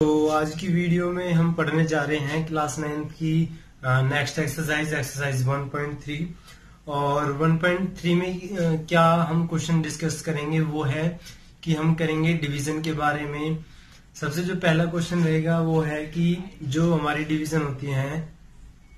तो आज की वीडियो में हम पढ़ने जा रहे हैं क्लास 9th की नेक्स्ट एक्सरसाइज 1.3 और 1.3 में क्या हम क्वेश्चन डिस्कस करेंगे वो है कि हम करेंगे डिवीजन के बारे में। सबसे जो पहला क्वेश्चन रहेगा वो है कि जो हमारी डिवीजन होती है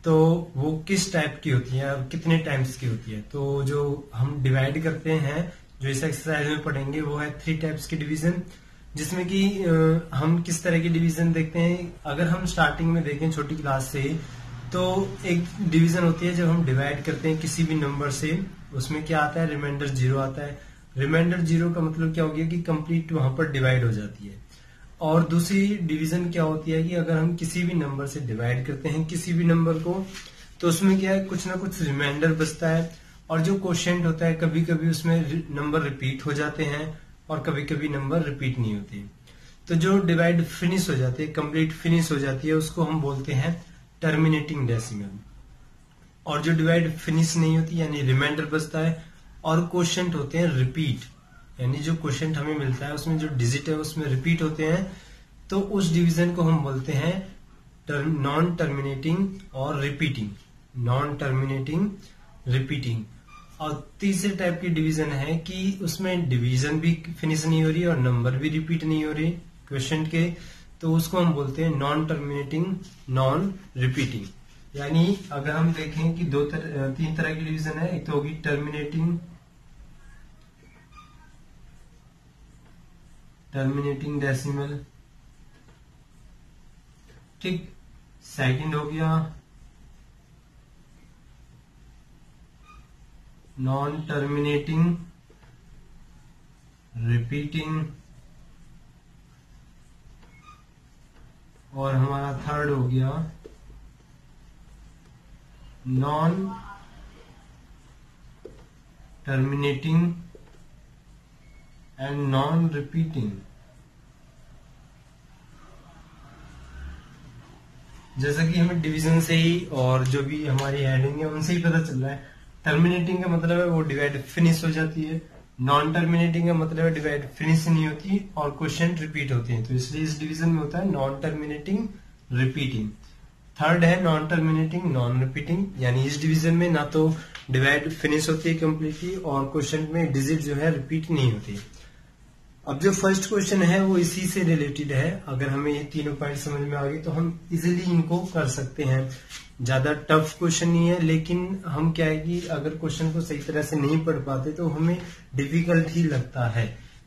तो वो किस टाइप की होती है और कितने टाइम्स की होती है। तो जो हम डिवाइड करते हैं जो इस एक्सरसाइज में पढ़ेंगे वो है 3 टाइप्स की डिवीजन, जिसमें कि हम किस तरह की डिवीजन देखते हैं। अगर हम स्टार्टिंग में देखें छोटी क्लास से तो एक डिवीजन होती है जब हम डिवाइड करते हैं किसी भी नंबर से, उसमें क्या आता है, रिमाइंडर 0 आता है। रिमाइंडर 0 का मतलब क्या हो गया कि कंप्लीट वहां पर डिवाइड हो जाती है। और दूसरी डिवीजन क्या होती है कि अगर हम किसी भी नंबर से डिवाइड करते हैं किसी भी नंबर को तो उसमें क्या है, कुछ ना कुछ रिमाइंडर बचता है और जो क्वोशिएंट होता है कभी कभी उसमें नंबर रिपीट हो जाते हैं और कभी कभी नंबर रिपीट नहीं होते। तो जो डिवाइड फिनिश हो जाती है, कंप्लीट फिनिश हो जाती है, उसको हम बोलते हैं टर्मिनेटिंग डेसिमल। और जो डिवाइड फिनिश नहीं होती यानी रिमाइंडर बचता है और क्वोशिएंट होते हैं रिपीट, यानी जो क्वोशिएंट हमें मिलता है उसमें जो डिजिट है उसमें रिपीट होते हैं, तो उस डिवीजन को हम बोलते हैं नॉन टर्मिनेटिंग और रिपीटिंग। Non terminating repeating. और तीसरे टाइप की डिवीजन है कि उसमें डिवीजन भी फिनिश नहीं हो रही और नंबर भी रिपीट नहीं हो रही क्वेश्चन के, तो उसको हम बोलते हैं नॉन टर्मिनेटिंग नॉन रिपीटिंग। यानी अगर हम देखें कि 3 तरह की डिवीजन है, एक तो होगी टर्मिनेटिंग डेसिमल, ठीक। सेकंड हो गया नॉन टर्मिनेटिंग रिपीटिंग, और हमारा थर्ड हो गया non terminating and non repeating. जैसा कि हमें डिवीजन से ही और जो भी हमारी हेडिंग है उनसे ही पता चल रहा है, टर्मिनेटिंग का मतलब है वो डिवाइड फिनिश हो जाती है, नॉन टर्मिनेटिंग का मतलब है डिवाइड फिनिश नहीं होती और क्वेश्चन रिपीट होते हैं। तो इसलिए इस डिवीजन में होता है नॉन टर्मिनेटिंग रिपीटिंग। थर्ड है नॉन टर्मिनेटिंग नॉन रिपीटिंग, यानी इस डिवीजन में ना तो डिवाइड फिनिश होती है कम्प्लीटली और क्वेश्चन में डिजिट जो है रिपीट नहीं होती। अब जो फर्स्ट क्वेश्चन है वो इसी से रिलेटेड है। अगर हमें ये तीनों पॉइंट समझ में आ गए तो हम इजिली इनको कर सकते हैं। ज्यादा टफ क्वेश्चन नहीं है, लेकिन हम क्या है कि अगर क्वेश्चन को सही तरह से नहीं पढ़ पाते तो हमें डिफिकल्ट ही लगता है।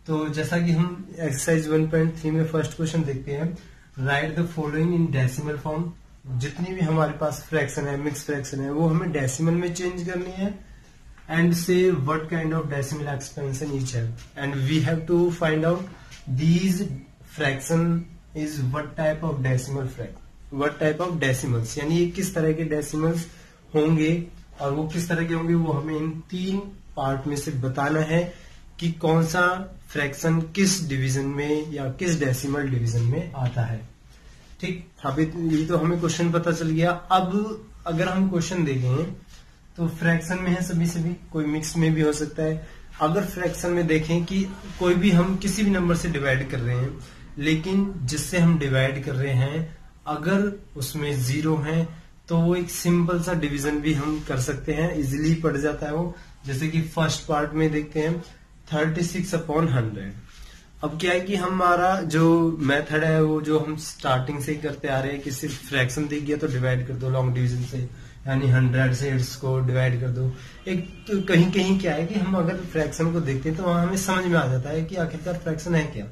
तो जैसा कि हम एक्सरसाइज 1.3 में फर्स्ट क्वेश्चन देखते हैं, right the following in decimal form. जितनी भी हमारे पास फ्रैक्शन है, मिक्स फ्रैक्शन है, वो हमें डेसिमल में चेंज करनी है and say what kind of decimal expansion each have, and we have to find out these fraction is what type of decimal what type of decimals, यानी ये किस तरह के डेसिमल्स होंगे और वो किस तरह के होंगे वो हमें इन 3 पार्ट में से बताना है कि कौन सा फ्रैक्शन किस डिवीजन में या किस डेसिमल डिवीजन में आता है। ठीक, अभी ये तो हमें क्वेश्चन पता चल गया। अब अगर हम क्वेश्चन देखें तो फ्रैक्शन में है सभी कोई मिक्स में भी हो सकता है। अगर फ्रैक्शन में देखें कि कोई भी हम किसी भी नंबर से डिवाइड कर रहे हैं, लेकिन जिससे हम डिवाइड कर रहे हैं अगर उसमें 0 है तो वो एक सिंपल सा डिवीजन भी हम कर सकते हैं, इजिली पड़ जाता है वो। जैसे कि फर्स्ट पार्ट में देखते हैं 36/100। अब क्या है कि हमारा जो मेथड है वो जो हम स्टार्टिंग से ही करते आ रहे हैं कि सिर्फ फ्रैक्शन दिख गया तो डिवाइड कर दो लॉन्ग डिवीजन से, यानी 100 से इसको डिवाइड कर दो। एक तो कहीं कहीं क्या है कि हम अगर फ्रैक्शन को देखते हैं तो वहां हमें समझ में आ जाता है कि आखिरकार फ्रैक्शन है क्या।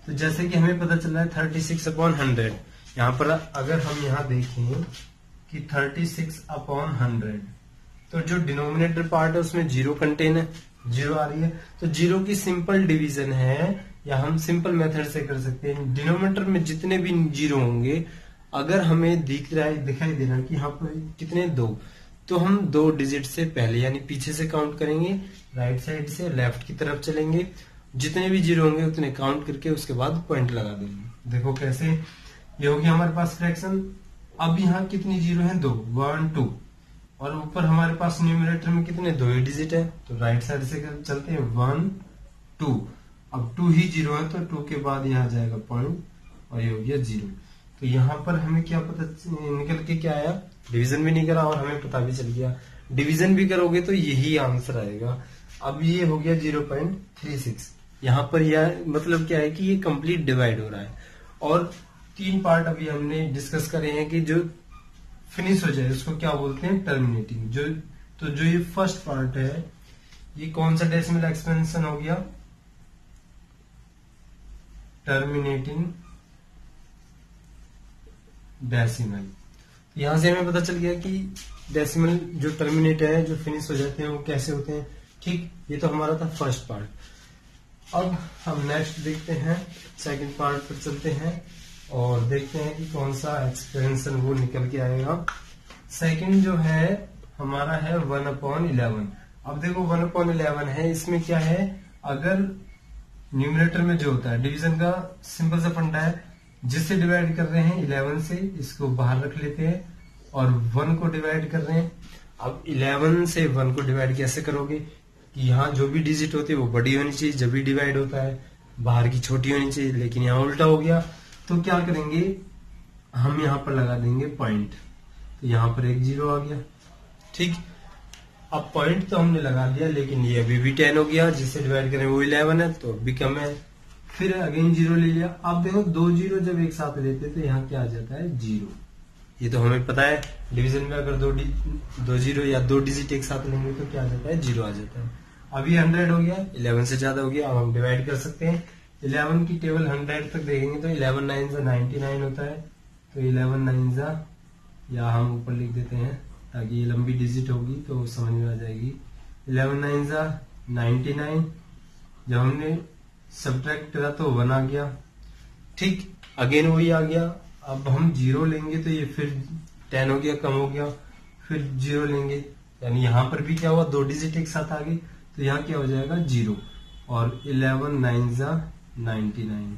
तो जैसे कि हमें पता चल रहा है 36/100, यहाँ पर अगर हम यहाँ देखें कि 36/100 तो जो डिनोमिनेटर पार्ट है उसमें 0 कंटेन है, 0 आ रही है, तो 0 की सिंपल डिवीजन है या हम सिंपल मेथड से कर सकते हैं। डिनोमिनेटर में जितने भी 0 होंगे अगर हमें दिखाई दे रहा है कि यहाँ पर कितने 2, तो हम 2 डिजिट से पहले यानी पीछे से काउंट करेंगे, राइट साइड से लेफ्ट की तरफ चलेंगे, जितने भी 0 होंगे उतने काउंट करके उसके बाद पॉइंट लगा देंगे। देखो कैसे ये होगी हमारे पास फ्रैक्शन। अब यहाँ कितनी 0 है, 2, 1 2, और ऊपर हमारे पास न्यूमरेटर में कितने 2 ही डिजिट है, तो राइट साइड से चलते हैं 1 2। अब 2 ही 0 है तो 2 के बाद यहाँ जाएगा पॉइंट और ये हो गया 0। तो यहाँ पर हमें क्या पता निकल के क्या आया, डिवीजन भी नहीं करा और हमें पता भी चल गया। डिवीजन भी करोगे तो यही आंसर आएगा। अब ये हो गया 0.36। यहाँ पर यह मतलब क्या है कि ये कंप्लीट डिवाइड हो रहा है। और 3 पार्ट अभी हमने डिस्कस करे हैं कि जो फिनिश हो जाए उसको क्या बोलते हैं, टर्मिनेटिंग। जो ये फर्स्ट पार्ट है, ये कौन सा डेसिमल एक्सपेंशन हो गया, टर्मिनेटिंग डेसिमल। यहां से हमें पता चल गया कि डेसिमल जो टर्मिनेट है, जो फिनिश हो जाते हैं, वो कैसे होते हैं। ठीक, ये तो हमारा था फर्स्ट पार्ट। अब हम नेक्स्ट देखते हैं, सेकंड पार्ट पर चलते हैं और देखते हैं कि कौन सा एक्सपेंशन वो निकल के आएगा। सेकंड जो है हमारा है 1/11। अब देखो 1/11 है, इसमें क्या है, अगर न्यूमरेटर में जो होता है, डिवीजन का सिंपल सा फंडा है, जिससे डिवाइड कर रहे हैं 11 से, इसको बाहर रख लेते हैं और 1 को डिवाइड कर रहे हैं। अब 11 से 1 को डिवाइड कैसे करोगे कि यहाँ जो भी डिजिट होती है वो बड़ी होनी चाहिए जब भी डिवाइड होता है, बाहर की छोटी होनी चाहिए, लेकिन यहाँ उल्टा हो गया। तो क्या करेंगे, हम यहाँ पर लगा देंगे पॉइंट, तो यहाँ पर एक 0 आ गया। ठीक, अब पॉइंट तो हमने लगा दिया, लेकिन ये अभी भी 10 हो गया, जिससे डिवाइड करें वो 11 है, तो अभी कम है। फिर अगेन 0 ले लिया। अब देखो 2 0 जब एक साथ लेते तो यहाँ क्या आ जाता है, 0। ये तो हमें पता है, डिवीजन में अगर 2 0 या 2 डिजिट एक साथ लेंगे तो क्या आ जाता है, 0 आ जाता है। अभी 100 हो गया, 11 से ज्यादा हो गया। अब हम डिवाइड कर सकते हैं। 11 की टेबल 100 तक देखेंगे तो 11 9 से 99 होता है, तो 11 9 जा, या हम ऊपर लिख देते हैं ताकि ये लंबी डिजिट होगी तो समझ में आ जाएगी। 11 9 जा 99, जब हमने सब्ट्रैक्ट करा तो 1 आ गया। ठीक, अगेन वही आ गया। अब हम 0 लेंगे तो ये फिर 10 हो गया, कम हो गया, फिर 0 लेंगे, यानी यहाँ पर भी क्या हुआ, 2 डिजिट एक साथ आ गई, तो यहाँ क्या हो जाएगा, 0। और 11 9 जा 99।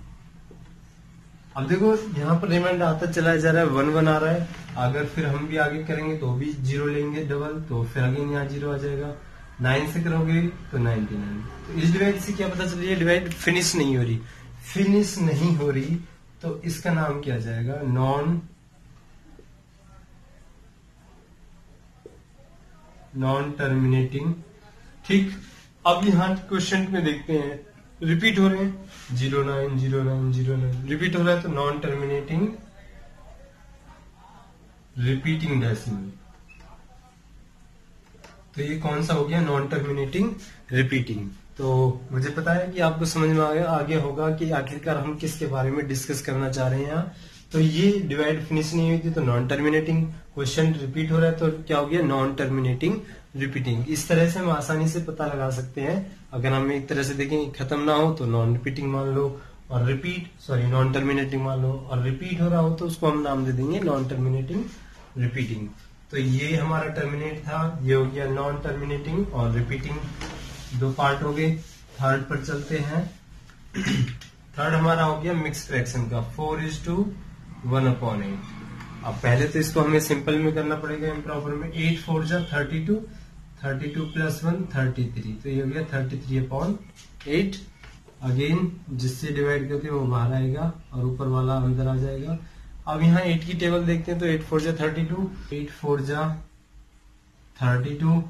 अब देखो यहाँ पर रिमाइंडर आता चला जा रहा है, 1 1 आ रहा है। अगर फिर हम भी आगे करेंगे तो भी 0 लेंगे डबल, तो फिर अगेन यहाँ 0 आ जाएगा। 9 से करोगे तो 99। तो इस डिवाइड से क्या पता चल रही है, डिवाइड फिनिश नहीं हो रही। फिनिश नहीं हो रही तो इसका नाम क्या जाएगा, नॉन टर्मिनेटिंग। ठीक, अब यहाँ क्वेश्चन में देखते हैं, रिपीट हो रहे हैं, 09 09 09 रिपीट हो रहा है, तो नॉन टर्मिनेटिंग रिपीटिंग डेसिमल। तो ये कौन सा हो गया, नॉन टर्मिनेटिंग रिपीटिंग। तो मुझे पता है कि आपको समझ में आ गया होगा कि आखिरकार हम किसके बारे में डिस्कस करना चाह रहे हैं यहाँ। तो ये डिवाइड फिनिश नहीं हुई थी तो नॉन टर्मिनेटिंग, क्वेश्चन रिपीट हो रहा है तो क्या हो गया, नॉन टर्मिनेटिंग रिपीटिंग। इस तरह से हम आसानी से पता लगा सकते हैं। अगर हम एक तरह से देखें खत्म ना हो तो नॉन रिपीटिंग मान लो, और नॉन टर्मिनेटिंग मान लो, और रिपीट हो रहा हो तो उसको हम नाम दे देंगे नॉन टर्मिनेटिंग रिपीटिंग। तो ये हमारा टर्मिनेट था, ये हो गया नॉन टर्मिनेटिंग और रिपीटिंग, 2 पार्ट हो गए। थर्ड पर चलते हैं। थर्ड हमारा हो गया मिक्स फ्रैक्शन का, 4:1/8। अब पहले तो इसको हमें सिंपल में करना पड़ेगा, इम्प्रॉपर में। 8 4 जा 32, 32 + 1 33, तो ये हो गया 33/8। अगेन जिससे डिवाइड करते हैं वो बाहर आएगा और ऊपर वाला अंदर आ जाएगा। अब यहाँ 8 की टेबल देखते हैं तो 8 4 जा 32, 8 4 जा 32,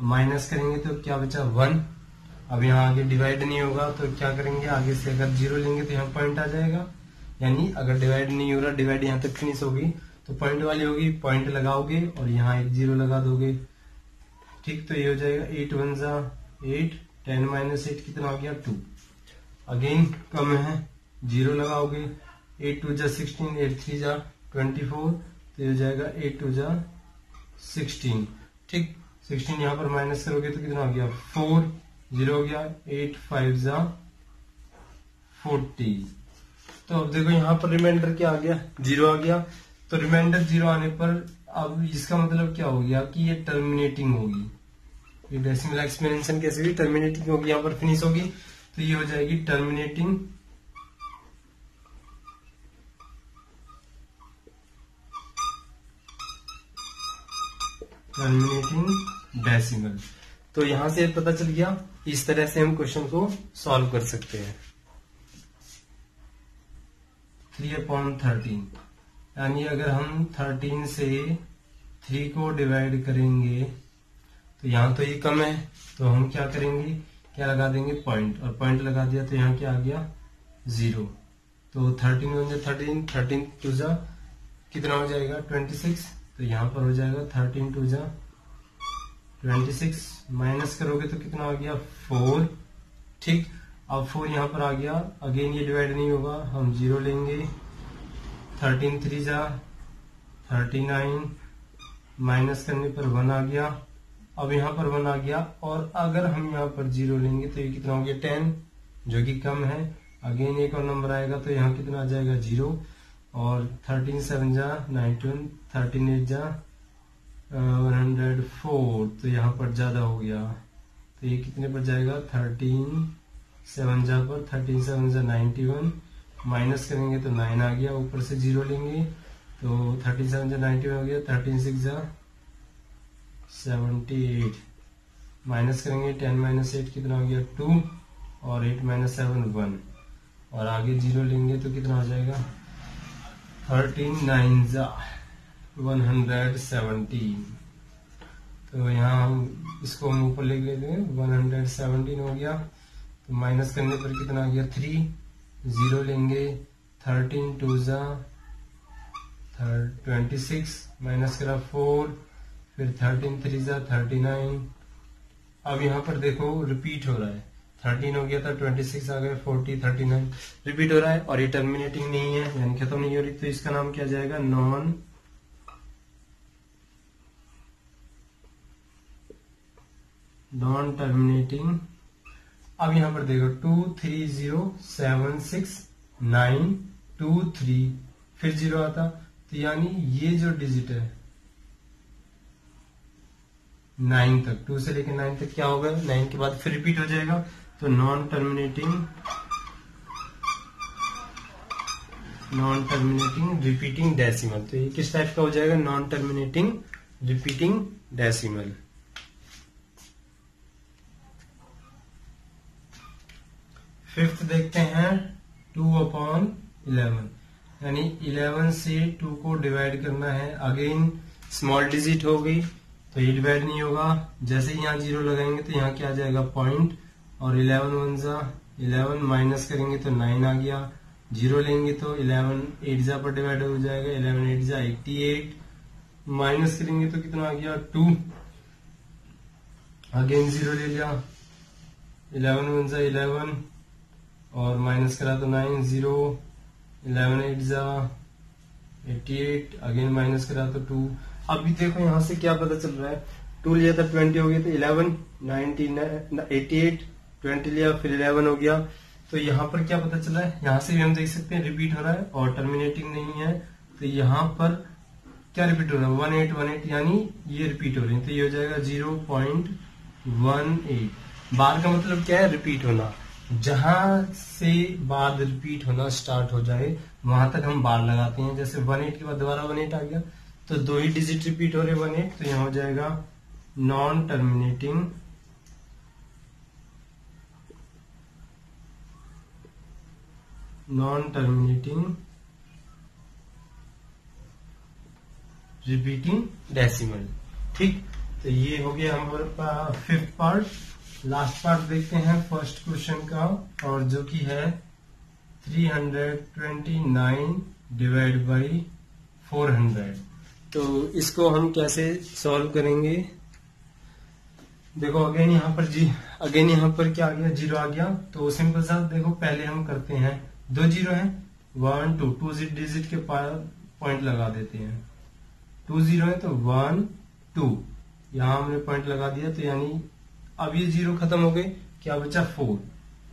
माइनस करेंगे तो क्या बचा, 1। अब यहाँ आगे डिवाइड नहीं होगा तो क्या करेंगे, आगे से अगर 0 लेंगे तो यहाँ पॉइंट आ जाएगा, यानी अगर डिवाइड नहीं हो रहा, डिवाइड यहाँ तक फिनिश होगी तो पॉइंट वाली होगी, पॉइंट लगाओगे और यहाँ एक 0 लगा दोगे। ठीक, तो ये हो जाएगा 8 1 जा 8, 10 - 8 कितना हो गया, 2। अगेन कम है, 0 लगाओगे, 8 2 जा 16, 8 3 जा 24, तो ये हो जाएगा 8 2 जा 16। ठीक, 16 यहाँ पर माइनस करोगे तो कितना हो गया, 4, 0 हो गया, 8 5 जा 40। तो अब देखो यहाँ पर रिमाइंडर क्या आ गया, 0 आ गया। तो रिमाइंडर 0 आने पर अब इसका मतलब क्या हो गया कि ये टर्मिनेटिंग होगी। ये डेसिमल एक्सपेंशन कैसे भी टर्मिनेटिंग होगी, यहाँ पर फिनिश होगी, तो ये हो जाएगी टर्मिनेटिंग डेसिमल। तो यहां से पता चल गया, इस तरह से हम क्वेश्चन को सॉल्व कर सकते हैं। 3/13, यानी अगर हम 13 से 3 को डिवाइड करेंगे तो यहाँ तो ये कम है, तो हम क्या करेंगे, क्या लगा देंगे, पॉइंट, और पॉइंट लगा दिया तो यहाँ क्या आ गया, 0। तो 13 बन जाए 13 टू जा कितना हो जाएगा, 26। तो यहाँ पर हो जाएगा 13 टू जा 26, माइनस करोगे तो कितना आ गया, 4। ठीक, अब 4 यहाँ पर आ गया, अगेन ये डिवाइड नहीं होगा, हम 0 लेंगे। 13 3 जा 39, माइनस करने पर 1 आ गया, अब यहाँ पर 1 आ गया, और अगर हम यहाँ पर 0 लेंगे तो ये कितना हो गया, 10, जो कि कम है। अगेन एक और नंबर आएगा तो यहाँ कितना आ जाएगा, 0, और 13 7 जा 19, 13 8 जा 104, तो यहाँ पर ज्यादा हो गया, तो ये कितने पर जाएगा, 13 7 जा पर 13 7 जा 91, माइनस करेंगे तो 9 आ गया, ऊपर से 0 लेंगे तो 13 7 जा 91 हो गया, 13 6 जा 78, माइनस करेंगे 10 माइनस 8 कितना हो गया, 2, और 8 माइनस 7 1, और आगे 0 लेंगे तो कितना हो जाएगा, 13 9 जा 117। तो यहाँ हम इसको हम ऊपर लिख लेते हैं, 117 हो गया, तो माइनस करने पर कितना आ गया, 3, 0 लेंगे, 13 2 जा 26, माइनस करा 4, फिर 13 3 जा 39। अब यहाँ पर देखो रिपीट हो रहा है, 13 हो गया था, 26 आ गया, 40 39 रिपीट हो रहा है, और ये टर्मिनेटिंग नहीं है, यानी खत्म नहीं हो रही, तो इसका नाम क्या जाएगा, नॉन टर्मिनेटिंग। अब यहाँ पर देखो 2 3 0 7 6 9 2 3, फिर 0 आता, तो यानी ये जो डिजिट है 9 तक, 2 से लेकर 9 तक क्या होगा, 9 के बाद फिर रिपीट हो जाएगा, तो नॉन टर्मिनेटिंग रिपीटिंग डेसिमल। तो ये किस टाइप का हो जाएगा, non terminating repeating decimal. Fifth देखते हैं 2/11, यानी 11 से 2 को डिवाइड करना है। अगेन स्मॉल डिजिट हो गई तो ये डिवाइड नहीं होगा, जैसे ही यहाँ 0 लगाएंगे तो यहाँ क्या आ जाएगा, पॉइंट, और 11 1 जा 11, माइनस करेंगे तो 9 आ गया, 0 लेंगे तो 11 8 जा पर डिवाइड हो जाएगा, 11 8 जा 88, माइनस करेंगे तो कितना आ गया, 2, अगेन 0 ले लिया, 11 1 जा 11, और माइनस करा तो 9 0, 11 8 जा 88, अगेन माइनस करा तो 2। अभी देखो यहाँ से क्या पता चल रहा है, 2 लिया था 20 हो गया, तो 11 19 88 20 लिया फिर 11 हो गया, तो यहाँ पर क्या पता चला है, यहाँ से भी हम देख सकते हैं रिपीट हो रहा है और टर्मिनेटिंग नहीं है, तो यहाँ पर क्या रिपीट हो रहा है, 1818, यानी ये रिपीट हो रही है, तो ये हो जाएगा 0.18। बार का मतलब क्या है, रिपीट होना, जहां से बाद रिपीट होना स्टार्ट हो जाए वहां तक हम बार लगाते हैं। जैसे 18 के बाद दोबारा 18 आ गया तो 2 ही डिजिट रिपीट हो रहे 18, तो यहां हो जाएगा नॉन टर्मिनेटिंग रिपीटिंग डेसिमल। ठीक, तो ये हो गया हमारा फिफ्थ पार्ट। लास्ट पार्ट देखते हैं फर्स्ट क्वेश्चन का, और जो कि है 329 डिवाइड बाई 400। तो इसको हम कैसे सॉल्व करेंगे, देखो अगेन यहाँ पर क्या आ गया, 0 आ गया, तो सिंपल सा देखो पहले हम करते हैं, 2 0 है, 1 2 डिजिट के पॉइंट लगा देते हैं, 2 0 है तो 1 2, यहाँ हमने पॉइंट लगा दिया, तो यानी अब ये 0 खत्म हो गए, क्या बचा 4।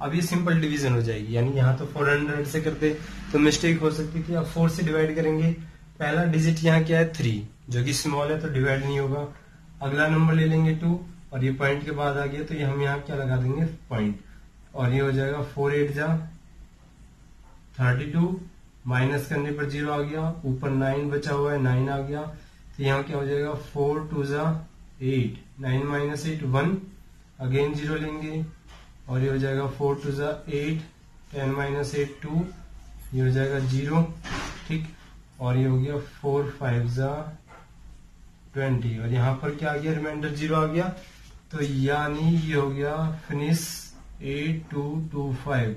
अब ये सिंपल डिवीजन हो जाएगी, यानी यहाँ तो 400 से करते तो मिस्टेक हो सकती थी, अब 4 से डिवाइड करेंगे, पहला डिजिट यहाँ क्या है 3, जो कि स्मॉल है तो डिवाइड नहीं होगा, अगला नंबर ले लेंगे 2, और ये पॉइंट के बाद आ गया तो ये हम यहाँ क्या लगा देंगे, पॉइंट, और ये हो जाएगा 4 8 जा 32, माइनस करने पर 0 आ गया, ऊपर 9 बचा हुआ है 9 आ गया, तो यहाँ क्या हो जाएगा 4 2 जा 8, 9 माइनस 8 1, अगेन 0 लेंगे, और ये हो जाएगा 4 2 जा 8, 10 माइनस 8 2, ये हो जाएगा 0, ठीक। और ये हो गया 4 5 जा 20, और यहाँ पर क्या आ गया, रिमाइंडर 0 आ गया। तो यानी ये हो गया फिनिश 8225,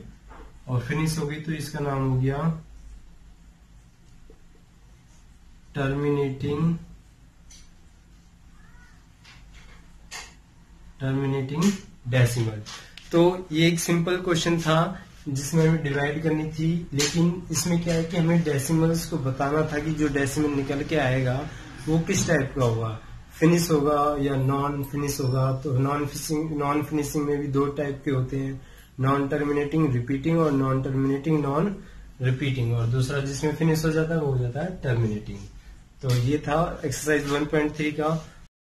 और फिनिश हो गई तो इसका नाम हो गया टर्मिनेटिंग डेसिमल। तो ये एक सिंपल क्वेश्चन था जिसमें हमें डिवाइड करनी थी, लेकिन इसमें क्या है कि हमें डेसिमल्स को बताना था कि जो डेसिमल निकल के आएगा वो किस टाइप का होगा, फिनिश होगा या नॉन फिनिश होगा। तो नॉन फिनिशिंग में भी दो टाइप के होते हैं, नॉन टर्मिनेटिंग रिपीटिंग और नॉन टर्मिनेटिंग नॉन रिपीटिंग, और दूसरा जिसमें फिनिश हो जाता है वो हो जाता है टर्मिनेटिंग। तो ये था एक्सरसाइज 1.3 का